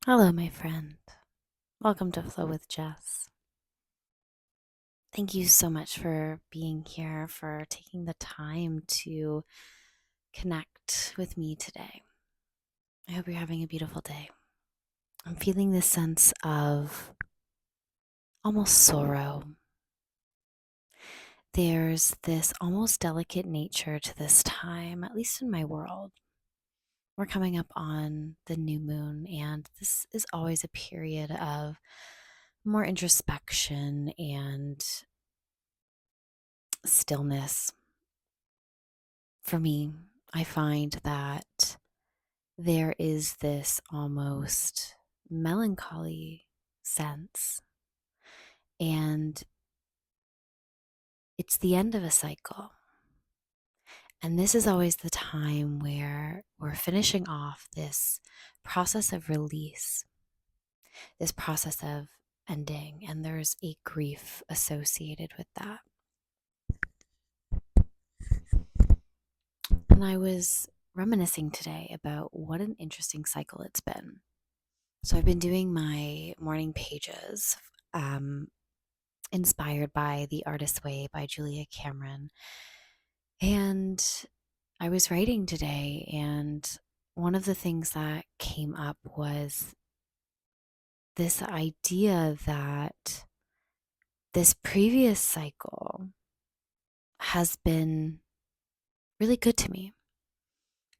Hello, my friend. Welcome to Flow with Jess. Thank you so much for being here, for taking the time to connect with me today. I hope you're having a beautiful day. I'm feeling this sense of almost sorrow. There's this almost delicate nature to this time, at least in my world. We're coming up on the new moon, and this is always a period of more introspection and stillness. For me, I find that there is this almost melancholy sense, and it's the end of a cycle. And this is always the time where we're finishing off this process of release, this process of ending, and there's a grief associated with that. And I was reminiscing today about what an interesting cycle it's been. So I've been doing my morning pages, inspired by The Artist's Way by Julia Cameron. And I was writing today, and one of the things that came up was this idea that this previous cycle has been really good to me.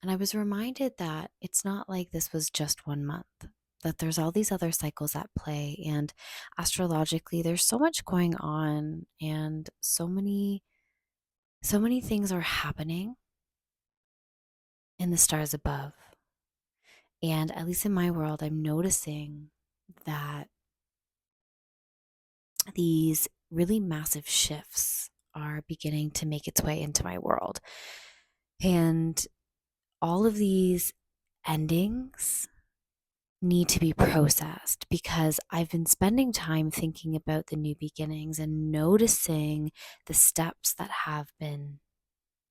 And I was reminded that it's not like this was just 1 month, that there's all these other cycles at play. And astrologically, there's so much going on, and so many things are happening in the stars above. And at least in my world, I'm noticing that these really massive shifts are beginning to make its way into my world. And all of these endings need to be processed because I've been spending time thinking about the new beginnings and noticing the steps that have been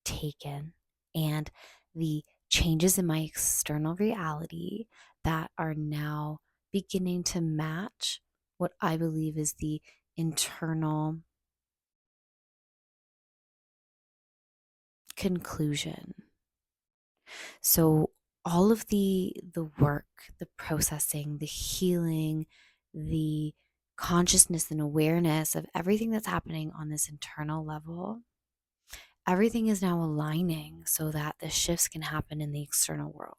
taken and the changes in my external reality that are now beginning to match what I believe is the internal conclusion. So all of the work, the processing, the healing, the consciousness and awareness of everything that's happening on this internal level, everything is now aligning so that the shifts can happen in the external world.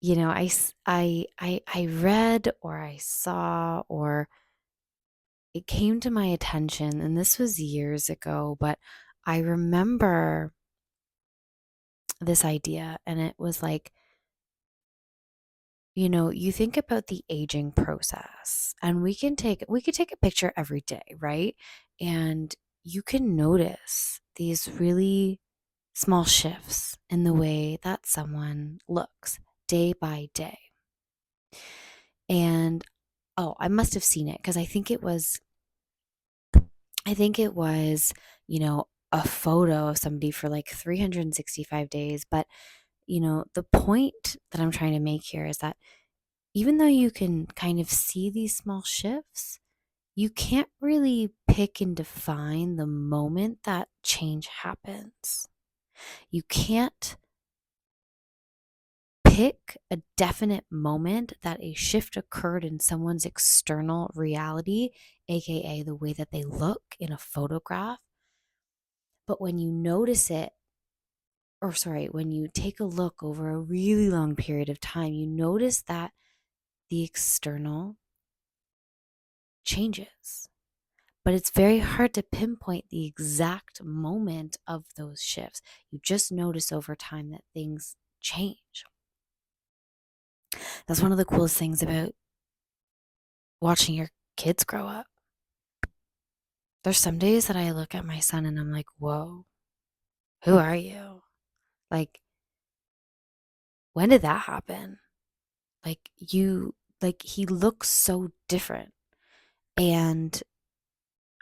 You know, I read or I saw or it came to my attention, and this was years ago, but I remember this idea, and it was like, you think about the aging process, and we could take a picture every day, right? And you can notice these really small shifts in the way that someone looks day by day. And oh, I must have seen it because I think it was, a photo of somebody for like 365 days. But, the point that I'm trying to make here is that even though you can kind of see these small shifts, you can't really pick and define the moment that change happens. You can't pick a definite moment that a shift occurred in someone's external reality, aka the way that they look in a photograph. But when you notice it, or sorry, when you take a look over a really long period of time, you notice that the external changes. But it's very hard to pinpoint the exact moment of those shifts. You just notice over time that things change. That's one of the coolest things about watching your kids grow up. There's some days that I look at my son and I'm like, whoa, who are you? Like, when did that happen? Like, he looks so different. And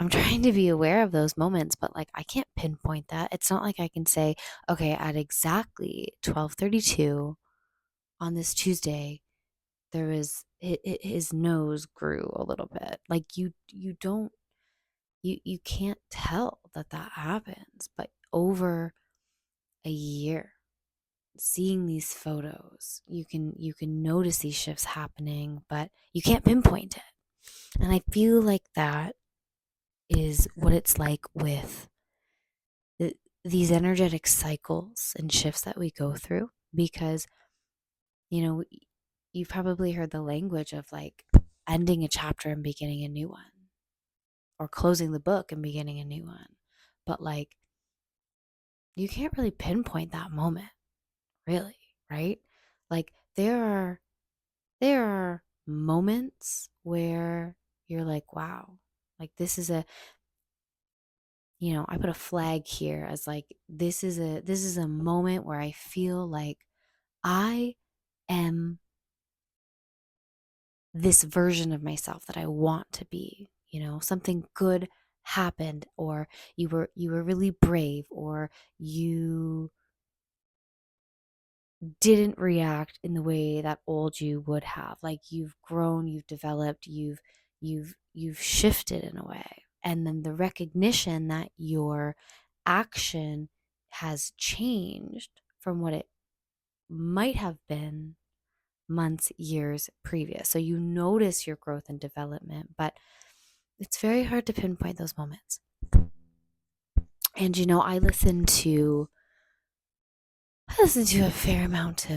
I'm trying to be aware of those moments, but like I can't pinpoint that. It's not like I can say, okay, at exactly 12:32 on this Tuesday, there was his nose grew a little bit. Like you don't you can't tell that that happens, but over a year seeing these photos, you can notice these shifts happening, but you can't pinpoint it. And I feel like that is what it's like with the, these energetic cycles and shifts that we go through, because you know you've probably heard the language of like ending a chapter and beginning a new one, or closing the book and beginning a new one. But like you can't really pinpoint that moment, really, right? Like there are moments where you're like, wow, like this is a, I put a flag here as like this is a moment where I feel like I am this version of myself that I want to be. Something good happened, or you were really brave, or you didn't react in the way that old you would have. Like you've grown, you've developed, you've shifted in a way. And then the recognition that your action has changed from what it might have been months, years previous. So you notice your growth and development, but it's very hard to pinpoint those moments. And I listen to a fair amount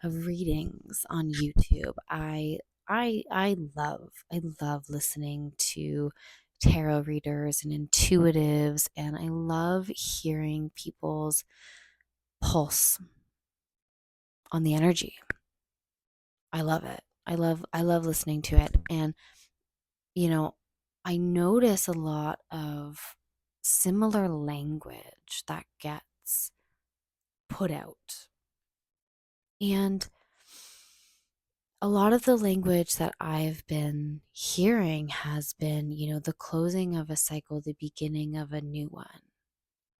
of readings on YouTube. I love listening to tarot readers and intuitives, and I love hearing people's pulse on the energy. I love it. I love listening to it. And you know, I notice a lot of similar language that gets put out. And a lot of the language that I've been hearing has been, the closing of a cycle, the beginning of a new one.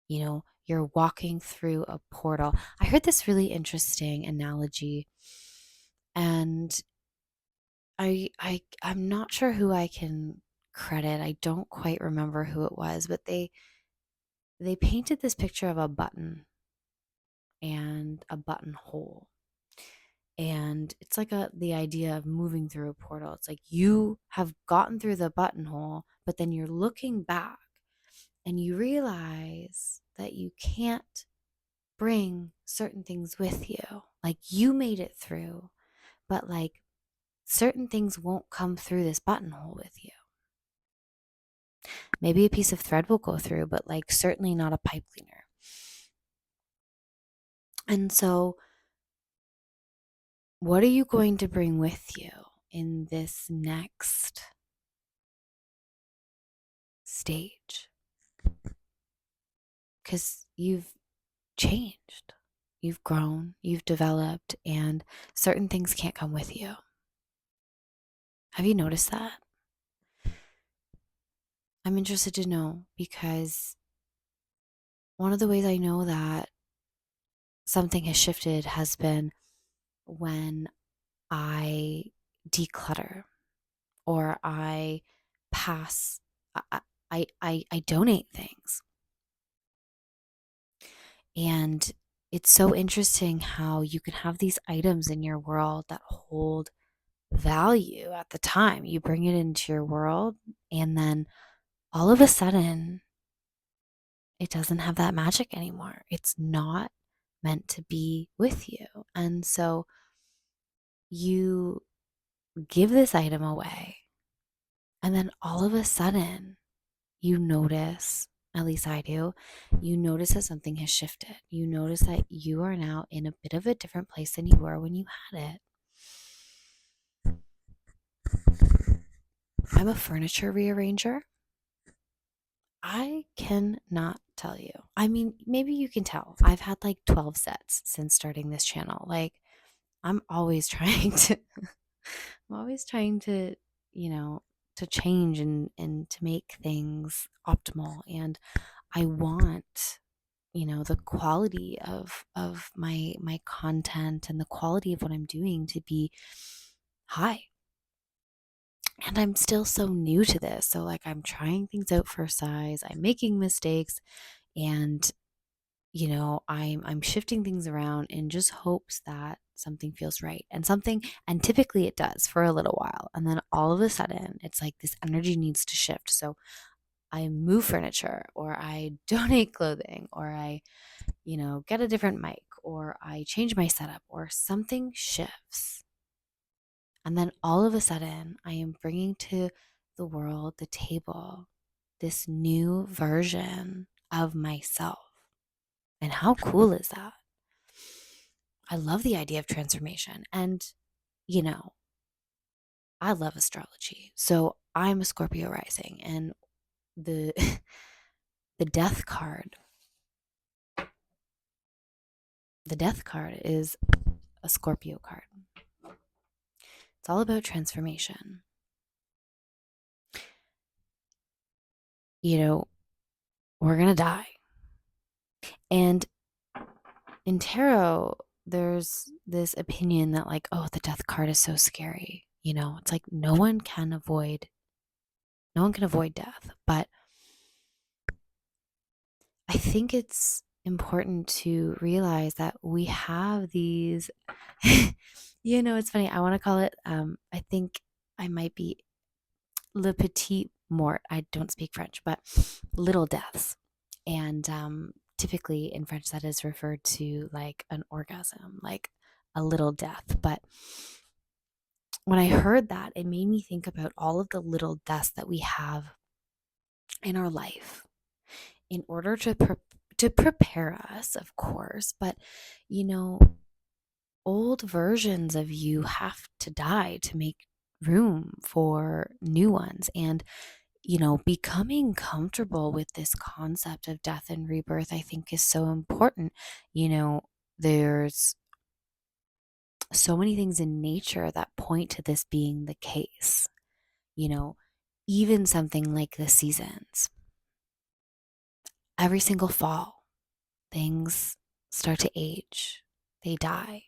You're walking through a portal. I heard this really interesting analogy, and I'm not sure who I can credit. I don't quite remember who it was, but they painted this picture of a button and a buttonhole. And it's like the idea of moving through a portal. It's like you have gotten through the buttonhole, but then you're looking back and you realize that you can't bring certain things with you. Like you made it through, but like certain things won't come through this buttonhole with you. Maybe a piece of thread will go through, but like certainly not a pipe cleaner. And so, what are you going to bring with you in this next stage? Because you've changed, you've grown, you've developed, and certain things can't come with you. Have you noticed that? I'm interested to know, because one of the ways I know that something has shifted has been when I declutter, or I pass, I donate things. And it's so interesting how you can have these items in your world that hold value at the time. You bring it into your world, and then all of a sudden, it doesn't have that magic anymore. It's not meant to be with you. And so you give this item away, and then all of a sudden, you notice, at least I do, you notice that something has shifted. You notice that you are now in a bit of a different place than you were when you had it. I'm a furniture rearranger. I cannot tell you. I mean, maybe you can tell. I've had like 12 sets since starting this channel. Like, I'm always trying to, I'm always trying to, you know, change and to make things optimal. And I want, the quality of my content and the quality of what I'm doing to be high. And I'm still so new to this. So like I'm trying things out for size. I'm making mistakes, and I'm shifting things around in just hopes that something feels right, and typically it does for a little while. And then all of a sudden it's like this energy needs to shift. So I move furniture, or I donate clothing, or I, get a different mic, or I change my setup, or something shifts. And then all of a sudden I am bringing to the world, the table, this new version of myself. And how cool is that? I love the idea of transformation. And, you know, I love astrology. So I'm a Scorpio rising, and the the death card, the death card is a Scorpio card. It's all about transformation. We're going to die. And in tarot, there's this opinion that like, oh, the death card is so scary. It's like no one can avoid death. But I think it's important to realize that we have these, it's funny. I want to call it, I think I might be le petit mort. I don't speak French, but little deaths. And typically in French, that is referred to like an orgasm, like a little death. But when I heard that, it made me think about all of the little deaths that we have in our life in order to prepare us, of course. But, old versions of you have to die to make room for new ones. And, becoming comfortable with this concept of death and rebirth, I think, is so important. There's so many things in nature that point to this being the case. Even something like the seasons. Every single fall, things start to age, they die.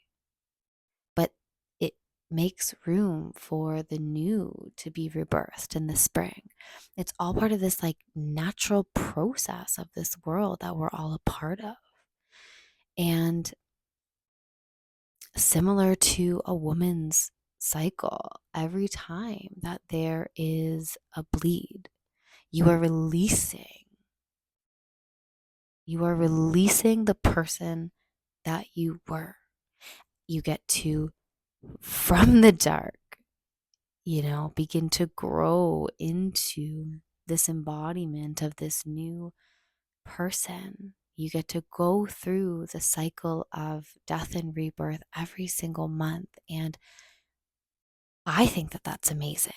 But it makes room for the new to be rebirthed in the spring. It's all part of this like natural process of this world that we're all a part of. And similar to a woman's cycle, every time that there is a bleed, you are releasing the person that you were. You get to, from the dark, begin to grow into this embodiment of this new person. You get to go through the cycle of death and rebirth every single month. And I think that that's amazing.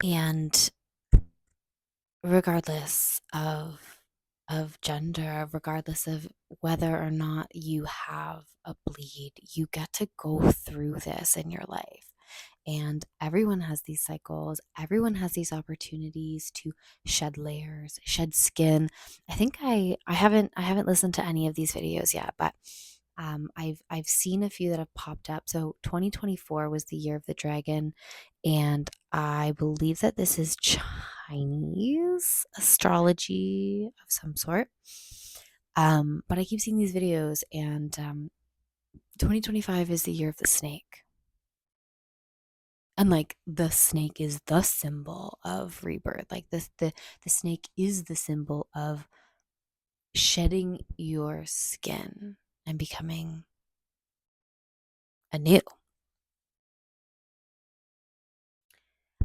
And regardless of gender, regardless of whether or not you have a bleed, you get to go through this in your life. And everyone has these cycles. Everyone has these opportunities to shed layers, shed skin. I think I haven't listened to any of these videos yet, but I've seen a few that have popped up. So 2024 was the year of the dragon, and I believe that this is Chinese astrology of some sort. But I keep seeing these videos, and 2025 is the year of the snake. And like the snake is the symbol of rebirth. Like the snake is the symbol of shedding your skin and becoming anew.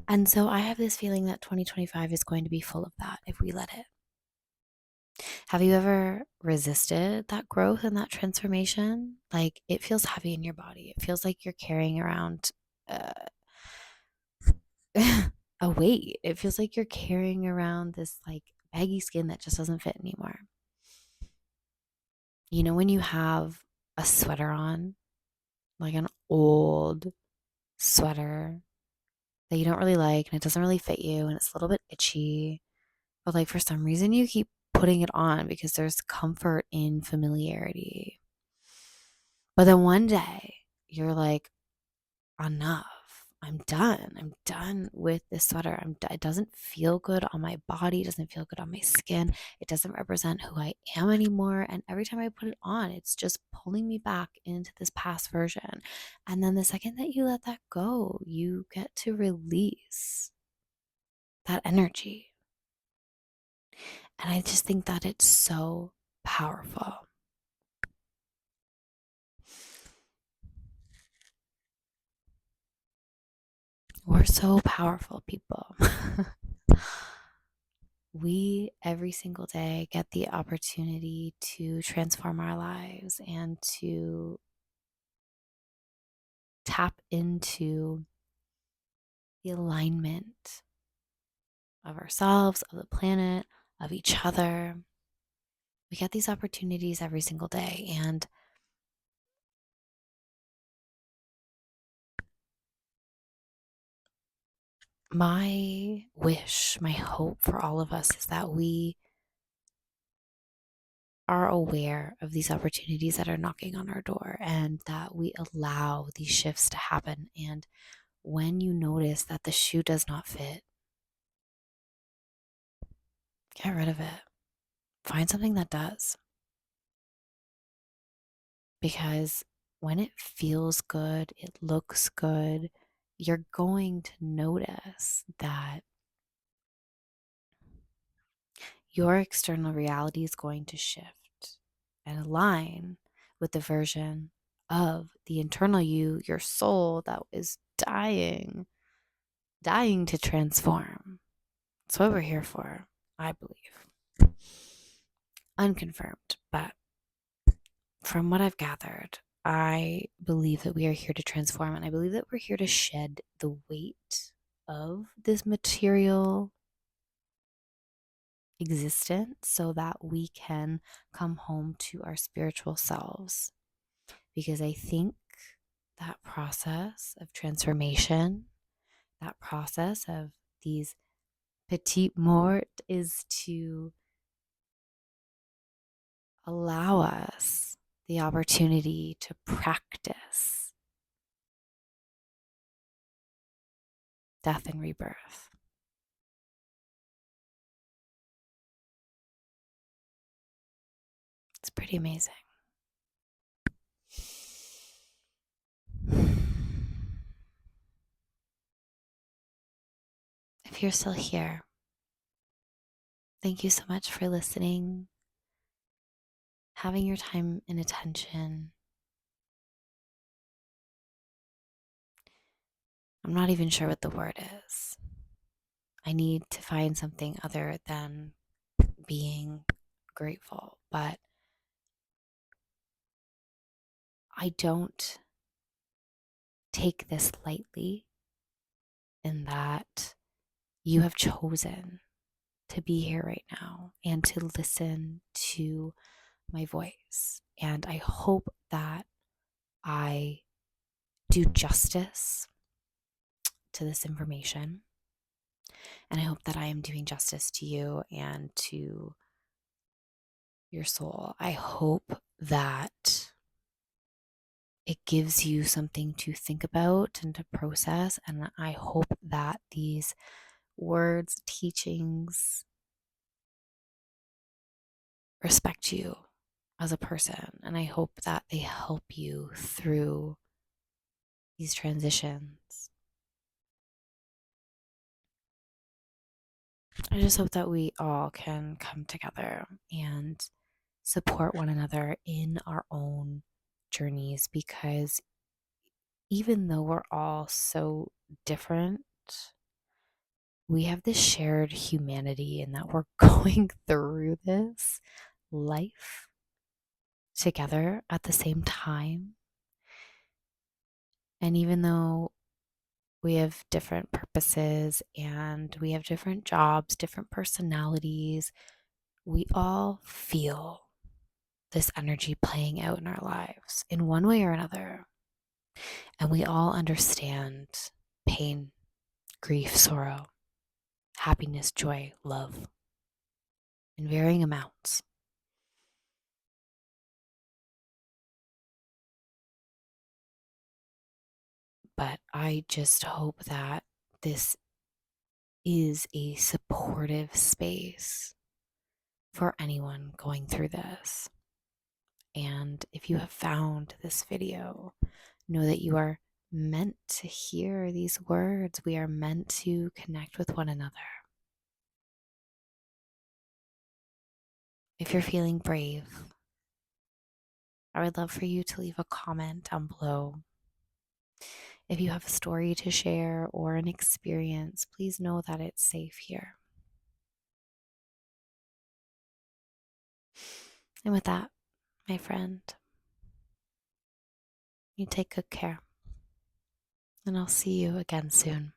And so I have this feeling that 2025 is going to be full of that if we let it. Have you ever resisted that growth and that transformation? Like it feels heavy in your body. It feels like you're carrying around a weight. It feels like you're carrying around this like baggy skin that just doesn't fit anymore. When you have a sweater on, like an old sweater that you don't really like and it doesn't really fit you and it's a little bit itchy, but like for some reason you keep putting it on because there's comfort in familiarity. But then one day you're like, enough. I'm done. I'm done with this sweater. It doesn't feel good on my body. It doesn't feel good on my skin. It doesn't represent who I am anymore. And every time I put it on, it's just pulling me back into this past version. And then the second that you let that go, you get to release that energy. And I just think that it's so powerful. We're so powerful, people. We every single day get the opportunity to transform our lives and to tap into the alignment of ourselves, of the planet, of each other. We get these opportunities every single day. And my wish, my hope for all of us is that we are aware of these opportunities that are knocking on our door and that we allow these shifts to happen. And when you notice that the shoe does not fit, get rid of it. Find something that does. Because when it feels good, it looks good, you're going to notice that your external reality is going to shift and align with the version of the internal you, your soul that is dying to transform. That's what we're here for, I believe. Unconfirmed, but from what I've gathered, I believe that we are here to transform, and I believe that we're here to shed the weight of this material existence so that we can come home to our spiritual selves. Because I think that process of transformation, that process of these petite mort, is to allow us the opportunity to practice death and rebirth. It's pretty amazing. If you're still here, thank you so much for listening, having your time and attention. I'm not even sure what the word is. I need to find something other than being grateful, but I don't take this lightly in that you have chosen to be here right now and to listen to my voice. And I hope that I do justice to this information. And I hope that I am doing justice to you and to your soul. I hope that it gives you something to think about and to process. And I hope that these words, teachings, respect you as a person. And I hope that they help you through these transitions. I just hope that we all can come together and support one another in our own journeys, because even though we're all so different, we have this shared humanity in that we're going through this life together at the same time. And even though we have different purposes and we have different jobs, different personalities, we all feel this energy playing out in our lives in one way or another. And we all understand pain, grief, sorrow, happiness, joy, love in varying amounts. But I just hope that this is a supportive space for anyone going through this. And if you have found this video, know that you are meant to hear these words. We are meant to connect with one another. If you're feeling brave, I would love for you to leave a comment down below. If you have a story to share or an experience, please know that it's safe here. And with that, my friend, you take good care. And I'll see you again soon.